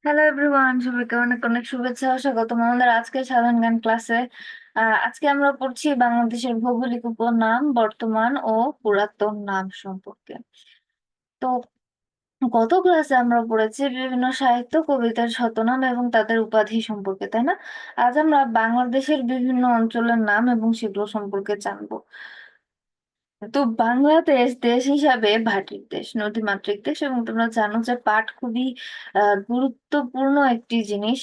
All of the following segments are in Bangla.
হ্যালো এভরিওয়ান, সবাইকে অনেক অনেক শুভেচ্ছা ও স্বাগতম আমাদের আজকের সাধারণ জ্ঞান ক্লাসে। আজকে আমরা পড়ছি বাংলাদেশের ভৌগোলিক উপনাম, বর্তমান ও পুরাতন নাম সম্পর্কে। তো গত ক্লাসে আমরা পড়েছি বিভিন্ন সাহিত্য কবিতার ছদ্মনাম এবং তাদের উপাধি সম্পর্কে, তাই না? আজ আমরা বাংলাদেশের বিভিন্ন অঞ্চলের নাম এবং সেগুলো সম্পর্কে জানবো। তো বাংলাদেশ দেশ হিসাবে ভাটির দেশ, নদীমাতৃক দেশ, এবং তোমরা জানো যে পাট খুবই গুরুত্বপূর্ণ একটি জিনিস।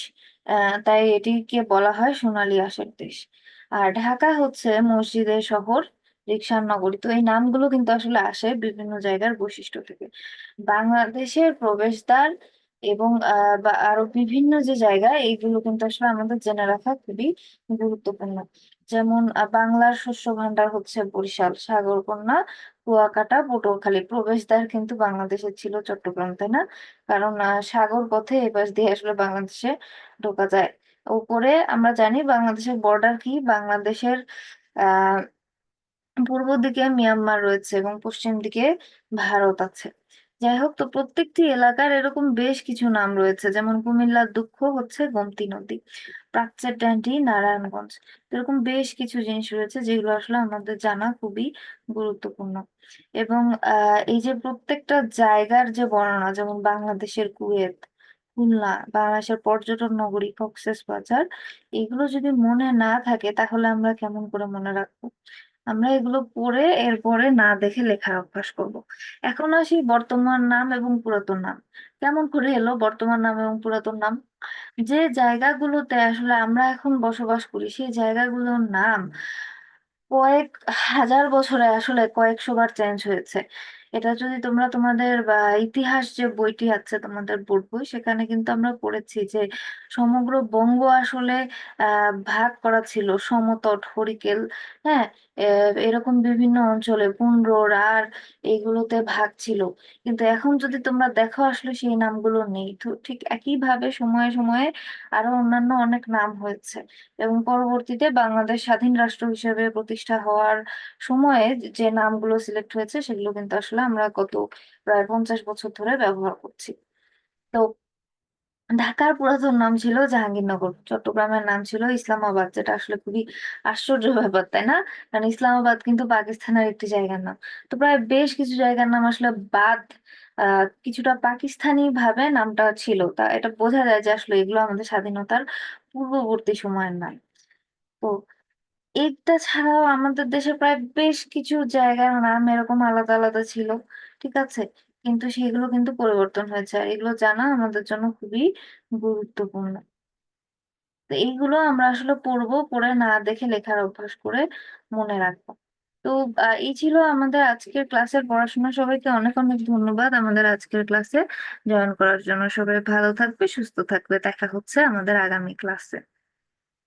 তাই এটিকে বলা হয় সোনালী আঁশের দেশ। আর ঢাকা হচ্ছে মসজিদের শহর, রিকশার নগরী। তো এই নামগুলো কিন্তু আসলে আসে বিভিন্ন জায়গার বৈশিষ্ট্য থেকে। বাংলাদেশের প্রবেশদ্বার এবং বা আরো বিভিন্ন যে জায়গা, এইগুলো কিন্তু আসলে আমাদের জেনে রাখা খুবই গুরুত্বপূর্ণ। যেমন বাংলার শস্য ভান্ডার হচ্ছে বরিশাল, সাগরকন্যা কুয়াকাটা, পটুয়াখালী। প্রবেশদ্বার কিন্তু বাংলাদেশের ছিল চট্টগ্রাম, তাই না? কারণ সাগর পথে এই পাশ দিয়ে আসলে বাংলাদেশে ঢোকা যায়। উপরে আমরা জানি বাংলাদেশের বর্ডার কি, বাংলাদেশের আহ পূর্ব দিকে মিয়ানমার রয়েছে এবং পশ্চিম দিকে ভারত আছে। যাই হোক, তো প্রত্যেকটি এলাকার এরকম বেশ কিছু নাম রয়েছে, যেমন কুমিল্লার দুঃখ হচ্ছে গোমতী নদী, প্রাচ্যের ডান্ডি নারায়ণগঞ্জ। এরকম বেশ কিছু জিনিস রয়েছে যেগুলো আসলে আমাদের জানা খুবই গুরুত্বপূর্ণ। এবং এই যে প্রত্যেকটা জায়গার যে বর্ণনা, যেমন বাংলাদেশের কুয়েত, খুলনা, বাংলাদেশের পর্যটন নগরী কক্সেস বাজার, এগুলো যদি মনে না থাকে তাহলে আমরা কেমন করে মনে রাখবো? আমরা এগুলো পড়ে এরপরে না দেখে লেখার অভ্যাস করব। এখন আসি বর্তমান নাম এবং পুরাতন নাম। কেমন করে এলো বর্তমান নাম এবং পুরাতন নাম? যে জায়গাগুলোতে আসলে আমরা এখন বসবাস করি সেই জায়গাগুলোর নাম কয়েক হাজার বছরে আসলে কয়েকশো বার চেঞ্জ হয়েছে। এটা যদি তোমরা তোমাদের বা ইতিহাস যে বইটি আছে তোমাদের বোর্ড বই, সেখানে কিন্তু আমরা পড়েছি যে সমগ্র বঙ্গ আসলে ভাগ করা ছিল সমতট, হরিকেল, হ্যাঁ, এরকম বিভিন্ন অঞ্চলে পুন্ড, রাঢ়, এইগুলোতে ভাগ ছিল। কিন্তু এখন যদি তোমরা দেখো আসলে সেই নামগুলো নেই। তো ঠিক একইভাবে সময়ে সময়ে আরো অন্যান্য অনেক নাম হয়েছে। এবং পরবর্তীতে বাংলাদেশ স্বাধীন রাষ্ট্র হিসেবে প্রতিষ্ঠা হওয়ার সময়ে যে নামগুলো সিলেক্ট হয়েছে সেগুলো কিন্তু আসলে আমরা গত প্রায় 50 বছর ধরে ব্যবহার করছি। তো ঢাকার পুরাতন নাম ছিল জাহাঙ্গীরনগর, চট্টগ্রামের নাম ছিল ইসলামাবাদ, যেটা আসলে খুবই আশ্চর্য ব্যাপার, তাই না? কারণ ইসলামাবাদ কিন্তু পাকিস্তানের একটি জায়গার নাম। তো প্রায় বেশ কিছু জায়গার নাম আসলে বাদ কিছুটা পাকিস্তানি ভাবে নামটা ছিল, তা এটা বোঝা যায় যে আসলে এগুলো আমাদের স্বাধীনতার পূর্ববর্তী সময়ের নাম। তো এটা ছাড়াও আমাদের দেশে প্রায় বেশ কিছু জায়গার নাম এরকম আলাদা আলাদা ছিল, ঠিক আছে? কিন্তু সেগুলো কিন্তু পরিবর্তন হয়েছে, আর এগুলো জানা আমাদের জন্য খুবই গুরুত্বপূর্ণ। তো এইগুলো আমরা আসলে পড়বো, পড়ে না দেখে লেখার অভ্যাস করে মনে রাখবো। তো এই ছিল আমাদের আজকের ক্লাসের পড়াশোনা। সবাইকে অনেক অনেক ধন্যবাদ আমাদের আজকের ক্লাসে জয়েন করার জন্য। সবাই ভালো থাকবে, সুস্থ থাকবে। দেখা হচ্ছে আমাদের আগামী ক্লাসে।